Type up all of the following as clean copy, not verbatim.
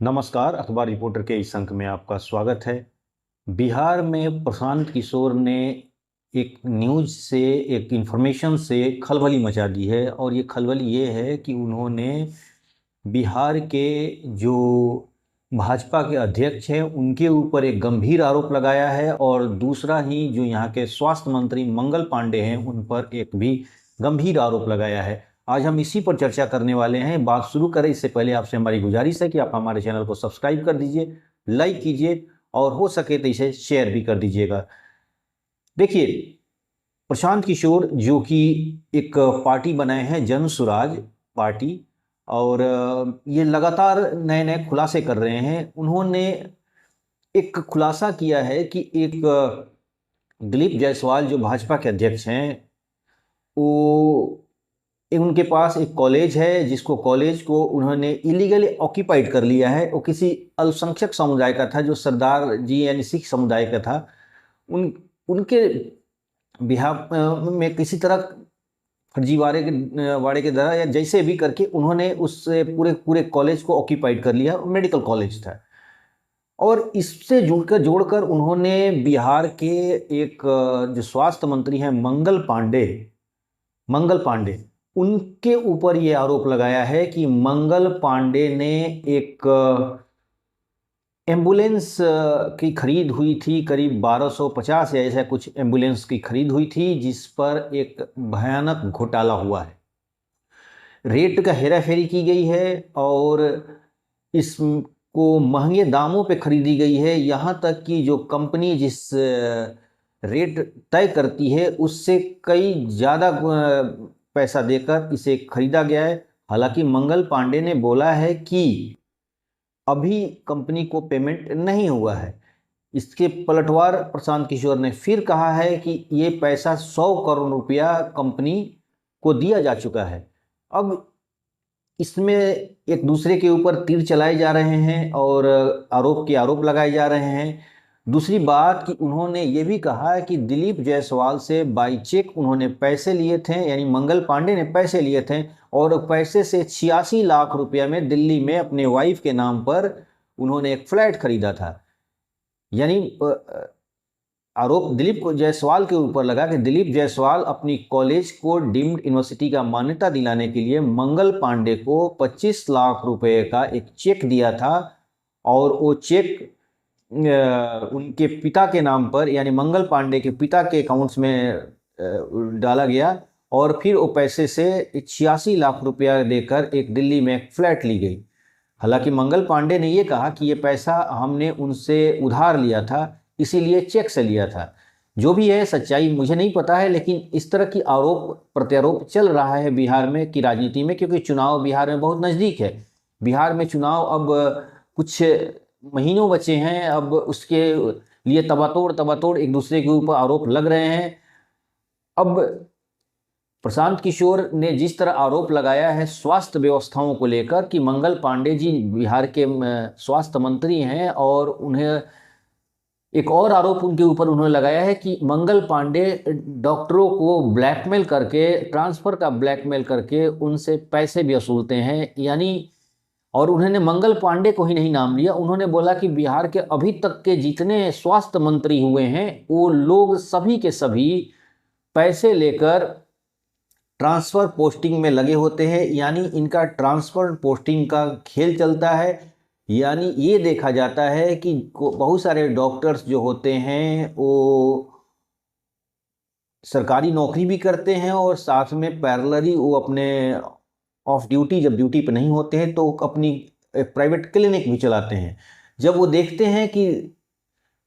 नमस्कार, अखबार रिपोर्टर के इस अंक में आपका स्वागत है। बिहार में प्रशांत किशोर ने एक न्यूज़ से, एक इन्फॉर्मेशन से खलबली मचा दी है और ये खलबली ये है कि उन्होंने बिहार के जो भाजपा के अध्यक्ष हैं उनके ऊपर एक गंभीर आरोप लगाया है और दूसरा ही जो यहाँ के स्वास्थ्य मंत्री मंगल पांडे हैं उन पर एक भी गंभीर आरोप लगाया है। आज हम इसी पर चर्चा करने वाले हैं। बात शुरू करें इससे पहले आपसे हमारी गुजारिश है कि आप हमारे चैनल को सब्सक्राइब कर दीजिए, लाइक कीजिए और हो सके तो इसे शेयर भी कर दीजिएगा। देखिए, प्रशांत किशोर जो कि एक पार्टी बनाए हैं जन स्वराज पार्टी, और ये लगातार नए नए खुलासे कर रहे हैं। उन्होंने एक खुलासा किया है कि एक दिलीप जायसवाल जो भाजपा के अध्यक्ष हैं, वो उनके पास एक कॉलेज है जिसको कॉलेज को उन्होंने इलीगली ऑक्यूपाइड कर लिया है। वो किसी अल्पसंख्यक समुदाय का था जो सरदार जी यानी सिख समुदाय का था। उनके बिहार में किसी तरह फर्जीवाड़े के द्वारा या जैसे भी करके उन्होंने उस पूरे पूरे कॉलेज को ऑक्यूपाइड कर लिया। मेडिकल कॉलेज था और इससे जोड़कर उन्होंने बिहार के एक जो स्वास्थ्य मंत्री हैं मंगल पांडे उनके ऊपर ये आरोप लगाया है कि मंगल पांडे ने एक एम्बुलेंस की खरीद हुई थी, करीब 1250 या ऐसा कुछ एम्बुलेंस की खरीद हुई थी जिस पर एक भयानक घोटाला हुआ है। रेट का हेराफेरी की गई है और इसको महंगे दामों पे खरीदी गई है। यहाँ तक कि जो कंपनी जिस रेट तय करती है उससे कई ज़्यादा पैसा देकर इसे खरीदा गया है। हालांकि मंगल पांडे ने बोला है कि अभी कंपनी को पेमेंट नहीं हुआ है। इसके पलटवार प्रशांत किशोर ने फिर कहा है कि ये पैसा 100 करोड़ रुपया कंपनी को दिया जा चुका है। अब इसमें एक दूसरे के ऊपर तीर चलाए जा रहे हैं और आरोप लगाए जा रहे हैं। दूसरी बात कि उन्होंने ये भी कहा है कि दिलीप जायसवाल से बाई चेक उन्होंने पैसे लिए थे, यानी मंगल पांडे ने पैसे लिए थे और पैसे से 86 लाख रुपया में दिल्ली में अपने वाइफ के नाम पर उन्होंने एक फ्लैट खरीदा था। यानी आरोप दिलीप जायसवाल के ऊपर लगा कि दिलीप जायसवाल अपनी कॉलेज को डीम्ड यूनिवर्सिटी का मान्यता दिलाने के लिए मंगल पांडे को 25 लाख रुपए का एक चेक दिया था और वो चेक उनके पिता के नाम पर यानी मंगल पांडे के पिता के अकाउंट्स में डाला गया और फिर वो पैसे से 86 लाख रुपया देकर एक दिल्ली में एक फ्लैट ली गई। हालांकि मंगल पांडे ने ये कहा कि ये पैसा हमने उनसे उधार लिया था, इसीलिए चेक से लिया था। जो भी है सच्चाई मुझे नहीं पता है, लेकिन इस तरह की आरोप प्रत्यारोप चल रहा है बिहार में की राजनीति में, क्योंकि चुनाव बिहार में बहुत नज़दीक है। बिहार में चुनाव अब कुछ महीनों बचे हैं, अब उसके लिए तबातोड़ एक दूसरे के ऊपर आरोप लग रहे हैं। अब प्रशांत किशोर ने जिस तरह आरोप लगाया है स्वास्थ्य व्यवस्थाओं को लेकर कि मंगल पांडे जी बिहार के स्वास्थ्य मंत्री हैं, और उन्हें एक और आरोप उनके ऊपर उन्होंने लगाया है कि मंगल पांडे डॉक्टरों को ब्लैकमेल करके, ट्रांसफ़र का ब्लैकमेल करके उनसे पैसे भी वसूलते हैं। यानी और उन्होंने मंगल पांडे को ही नहीं नाम लिया, उन्होंने बोला कि बिहार के अभी तक के जितने स्वास्थ्य मंत्री हुए हैं वो लोग सभी के सभी पैसे लेकर ट्रांसफ़र पोस्टिंग में लगे होते हैं। यानी इनका ट्रांसफ़र पोस्टिंग का खेल चलता है। यानी ये देखा जाता है कि बहुत सारे डॉक्टर्स जो होते हैं वो सरकारी नौकरी भी करते हैं और साथ में पैरेलली वो अपने ऑफ ड्यूटी, जब ड्यूटी पर नहीं होते हैं तो अपनी प्राइवेट क्लिनिक भी चलाते हैं। जब वो देखते हैं कि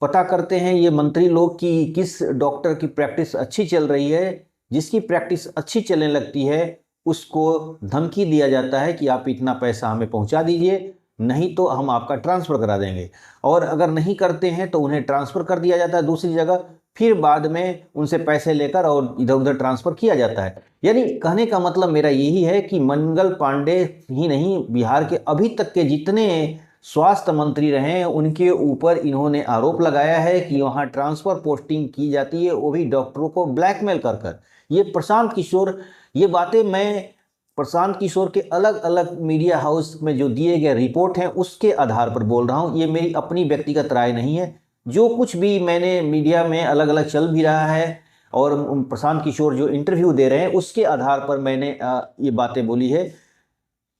पता करते हैं ये मंत्री लोग कि किस डॉक्टर की प्रैक्टिस अच्छी चल रही है, जिसकी प्रैक्टिस अच्छी चलने लगती है उसको धमकी दिया जाता है कि आप इतना पैसा हमें पहुंचा दीजिए, नहीं तो हम आपका ट्रांसफ़र करा देंगे। और अगर नहीं करते हैं तो उन्हें ट्रांसफ़र कर दिया जाता है दूसरी जगह, फिर बाद में उनसे पैसे लेकर और इधर उधर ट्रांसफ़र किया जाता है। यानी कहने का मतलब मेरा यही है कि मंगल पांडे ही नहीं, बिहार के अभी तक के जितने स्वास्थ्य मंत्री रहे हैं उनके ऊपर इन्होंने आरोप लगाया है कि वहाँ ट्रांसफ़र पोस्टिंग की जाती है, वो भी डॉक्टरों को ब्लैकमेल कर कर। ये प्रशांत किशोर, ये बातें मैं प्रशांत किशोर के अलग अलग मीडिया हाउस में जो दिए गए रिपोर्ट हैं उसके आधार पर बोल रहा हूँ। ये मेरी अपनी व्यक्तिगत राय नहीं है। जो कुछ भी मैंने मीडिया में अलग अलग चल भी रहा है और प्रशांत किशोर जो इंटरव्यू दे रहे हैं उसके आधार पर मैंने ये बातें बोली है।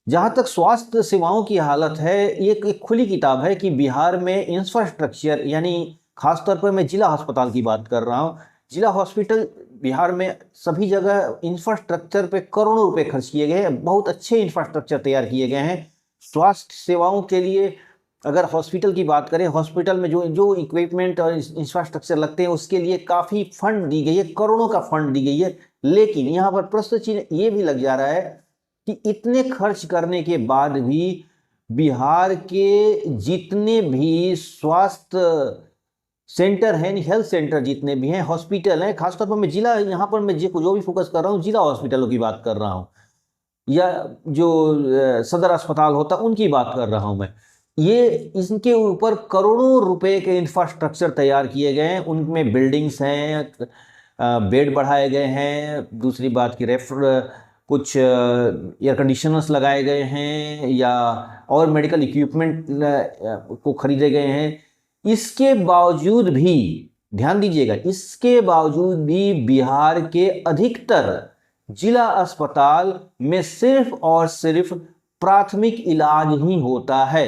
जहाँ तक स्वास्थ्य सेवाओं की हालत है, ये एक खुली किताब है कि बिहार में इंफ्रास्ट्रक्चर, यानी खासतौर पर मैं जिला अस्पताल की बात कर रहा हूँ। जिला हॉस्पिटल बिहार में सभी जगह इंफ्रास्ट्रक्चर पे करोड़ों रुपए खर्च किए गए हैं। बहुत अच्छे इंफ्रास्ट्रक्चर तैयार किए गए हैं स्वास्थ्य सेवाओं के लिए। अगर हॉस्पिटल की बात करें, हॉस्पिटल में जो जो इक्विपमेंट और इंफ्रास्ट्रक्चर लगते हैं उसके लिए काफ़ी फंड दी गई है, करोड़ों का फंड दी गई है। लेकिन यहाँ पर प्रश्न चिन्ह ये भी लग जा रहा है कि इतने खर्च करने के बाद भी बिहार के जितने भी स्वास्थ्य सेंटर हैं, हेल्थ सेंटर जितने भी हैं, हॉस्पिटल हैं, खासतौर पर मैं जिला, यहाँ पर मैं जो भी फोकस कर रहा हूँ जिला हॉस्पिटलों की बात कर रहा हूँ, या जो सदर अस्पताल होता उनकी बात कर रहा हूँ मैं। ये इनके ऊपर करोड़ों रुपए के इंफ्रास्ट्रक्चर तैयार किए गए हैं। उनमें बिल्डिंग्स हैं, बेड बढ़ाए गए हैं, दूसरी बात की कुछ एयर कंडीशनर्स लगाए गए हैं या और मेडिकल इक्विपमेंट को खरीदे गए हैं। इसके बावजूद भी, ध्यान दीजिएगा, इसके बावजूद भी बिहार के अधिकतर जिला अस्पताल में सिर्फ और सिर्फ प्राथमिक इलाज ही होता है।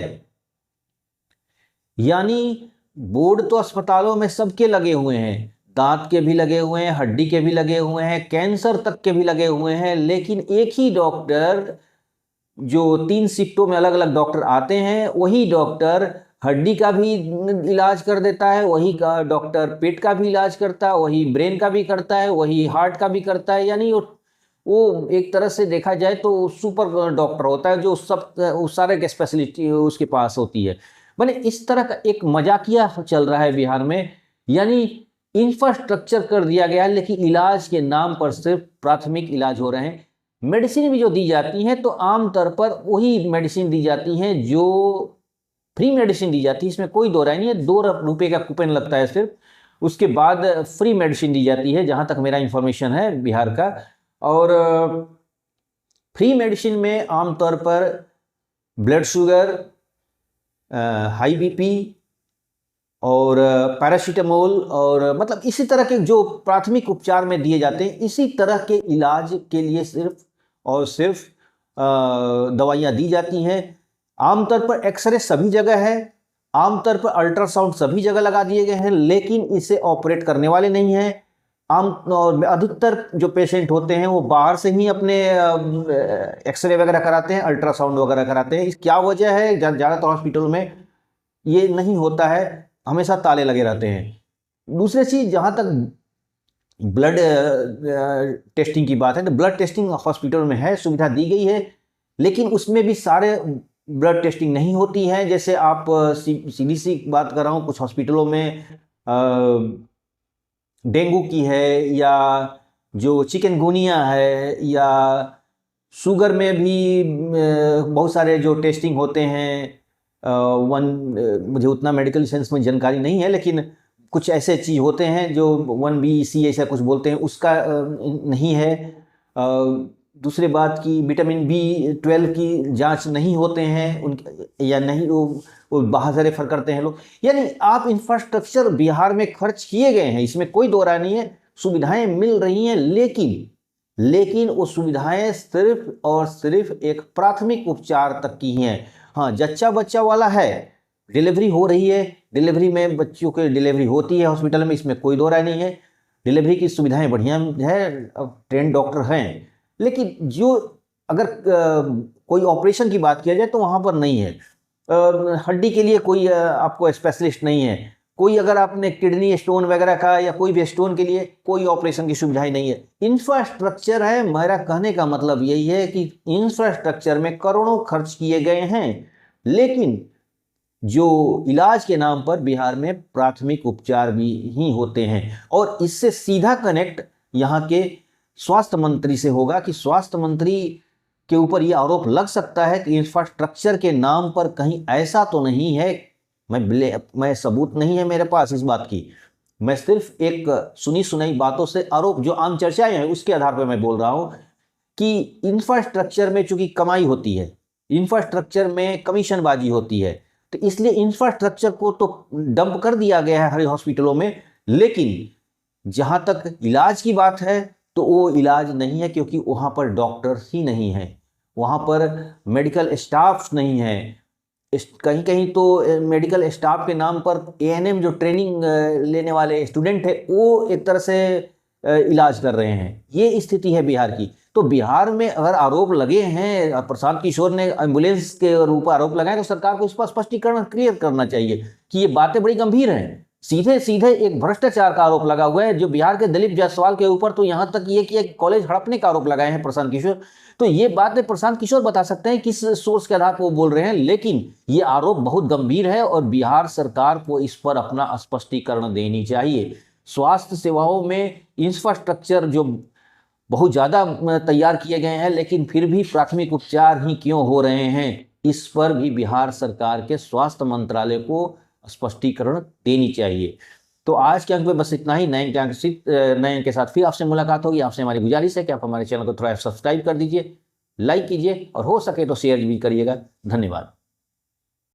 यानी बोर्ड तो अस्पतालों में सबके लगे हुए हैं, दांत के भी लगे हुए हैं, हड्डी के भी लगे हुए हैं, कैंसर तक के भी लगे हुए हैं, लेकिन एक ही डॉक्टर, जो 3 शिफ्टों में अलग अलग डॉक्टर आते हैं, वही डॉक्टर हड्डी का भी इलाज कर देता है, वही का डॉक्टर पेट का भी इलाज करता है, वही ब्रेन का भी करता है, वही हार्ट का भी करता है। यानी वो एक तरह से देखा जाए तो सुपर डॉक्टर होता है, जो सब सारे के स्पेशलिटी उसके पास होती है। मैंने इस तरह का एक मजाकिया चल रहा है बिहार में। यानी इंफ्रास्ट्रक्चर कर दिया गया है, लेकिन इलाज के नाम पर सिर्फ प्राथमिक इलाज हो रहे हैं। मेडिसिन भी जो दी जाती हैं तो आमतौर पर वही मेडिसिन दी जाती हैं जो फ्री मेडिसिन दी जाती है, इसमें कोई दो राय नहीं है। 2 रुपये का कूपन लगता है सिर्फ, उसके बाद फ्री मेडिसिन दी जाती है, जहाँ तक मेरा इंफॉर्मेशन है बिहार का। और फ्री मेडिसिन में आमतौर पर ब्लड शुगर, हाई बीपी और पैरासीटामोल और मतलब इसी तरह के जो प्राथमिक उपचार में दिए जाते हैं, इसी तरह के इलाज के लिए सिर्फ और सिर्फ दवाइयाँ दी जाती हैं। आमतौर पर एक्सरे सभी जगह है, आमतौर पर अल्ट्रासाउंड सभी जगह लगा दिए गए हैं, लेकिन इसे ऑपरेट करने वाले नहीं हैं। और अधिकतर जो पेशेंट होते हैं वो बाहर से ही अपने एक्सरे वगैरह कराते हैं, अल्ट्रासाउंड वगैरह कराते हैं। इस क्या वजह है? ज़्यादातर हॉस्पिटल में ये नहीं होता है, हमेशा ताले लगे रहते हैं। दूसरी चीज़, जहाँ तक ब्लड टेस्टिंग की बात है, तो ब्लड टेस्टिंग हॉस्पिटल में है, सुविधा दी गई है, लेकिन उसमें भी सारे ब्लड टेस्टिंग नहीं होती है। जैसे आप सीधी सी बात कर रहा हूँ, कुछ हॉस्पिटलों में डेंगू की है, या जो चिकनगुनिया है, या शुगर में भी बहुत सारे जो टेस्टिंग होते हैं। मुझे उतना मेडिकल सेंस में जानकारी नहीं है, लेकिन कुछ ऐसे चीज़ होते हैं जो 1BC ऐसा कुछ बोलते हैं, उसका नहीं है। दूसरी बात की विटामिन B12 की जांच नहीं होते हैं उनके, या नहीं वो बाहर से रेफर करते हैं लोग। यानी आप इंफ्रास्ट्रक्चर बिहार में खर्च किए गए हैं, इसमें कोई दो राय नहीं है, सुविधाएं मिल रही हैं, लेकिन वो सुविधाएं सिर्फ और सिर्फ एक प्राथमिक उपचार तक की हैं। हाँ, जच्चा बच्चा वाला है, डिलीवरी हो रही है, डिलीवरी में बच्चों की डिलीवरी होती है हॉस्पिटल में, इसमें कोई दो राय नहीं है। डिलीवरी की सुविधाएं बढ़िया है, ट्रेंड डॉक्टर हैं, लेकिन जो अगर कोई ऑपरेशन की बात किया जाए तो वहाँ पर नहीं है। हड्डी के लिए कोई आपको स्पेशलिस्ट नहीं है, कोई अगर आपने किडनी स्टोन वगैरह का या कोई भी स्टोन के लिए कोई ऑपरेशन की सुविधाएं नहीं है। इंफ्रास्ट्रक्चर है, मेरा कहने का मतलब यही है कि इंफ्रास्ट्रक्चर में करोड़ों खर्च किए गए हैं, लेकिन जो इलाज के नाम पर बिहार में प्राथमिक उपचार भी ही होते हैं। और इससे सीधा कनेक्ट यहाँ के स्वास्थ्य मंत्री से होगा कि स्वास्थ्य मंत्री के ऊपर यह आरोप लग सकता है कि इंफ्रास्ट्रक्चर के नाम पर कहीं ऐसा तो नहीं है, मैं सबूत नहीं है मेरे पास इस बात की, मैं सिर्फ एक सुनी सुनाई बातों से आरोप, जो आम चर्चाएं हैं उसके आधार पर मैं बोल रहा हूँ कि इंफ्रास्ट्रक्चर में चूंकि कमाई होती है, इंफ्रास्ट्रक्चर में कमीशनबाजी होती है, तो इसलिए इंफ्रास्ट्रक्चर को तो डंप कर दिया गया है हर हॉस्पिटलों में, लेकिन जहाँ तक इलाज की बात है तो वो इलाज नहीं है, क्योंकि वहाँ पर डॉक्टर्स ही नहीं हैं, वहाँ पर मेडिकल स्टाफ नहीं है। कहीं कहीं तो मेडिकल स्टाफ के नाम पर एएनएम जो ट्रेनिंग लेने वाले स्टूडेंट है वो एक तरह से इलाज कर रहे हैं। ये स्थिति है बिहार की। तो बिहार में अगर आरोप लगे हैं, प्रशांत किशोर ने एम्बुलेंस के ऊपर आरोप लगाए, तो सरकार को इस पर स्पष्टीकरण क्लियर करना चाहिए कि ये बातें बड़ी गंभीर हैं। सीधे सीधे एक भ्रष्टाचार का आरोप लगा हुआ है जो बिहार के दिलीप जायसवाल के ऊपर, तो यहाँ तक ये कि एक कॉलेज हड़पने का आरोप लगाए हैं प्रशांत किशोर। तो ये बातें प्रशांत किशोर बता सकते हैं किस सोर्स के आधार पर वो बोल रहे हैं, लेकिन ये आरोप बहुत गंभीर है और बिहार सरकार को इस पर अपना स्पष्टीकरण देनी चाहिए। स्वास्थ्य सेवाओं में इंफ्रास्ट्रक्चर जो बहुत ज़्यादा तैयार किए गए हैं, लेकिन फिर भी प्राथमिक उपचार ही क्यों हो रहे हैं, इस पर भी बिहार सरकार के स्वास्थ्य मंत्रालय को स्पष्टीकरण देनी चाहिए। तो आज के अंक में बस इतना ही। नए अंक के साथ फिर आपसे मुलाकात होगी। आपसे हमारी गुजारिश है कि आप हमारे चैनल को थोड़ा सब्सक्राइब कर दीजिए, लाइक कीजिए और हो सके तो शेयर भी करिएगा। धन्यवाद।